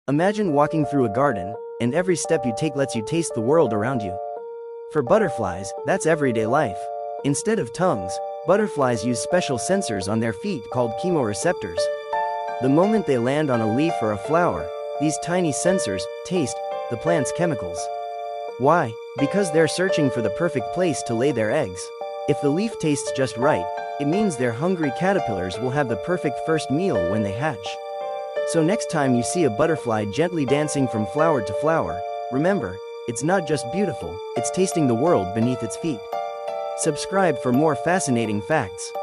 Imagine walking through a garden, and every step you take lets you taste the world around you. For butterflies, that's everyday life. Instead of tongues, butterflies use special sensors on their feet called chemoreceptors. The moment they land on a leaf or a flower, these tiny sensors taste the plant's chemicals. Why? Because they're searching for the perfect place to lay their eggs. If the leaf tastes just right, it means their hungry caterpillars will have the perfect first meal when they hatch. So next time you see a butterfly gently dancing from flower to flower, remember, it's not just beautiful, it's tasting the world beneath its feet. Subscribe for more fascinating facts.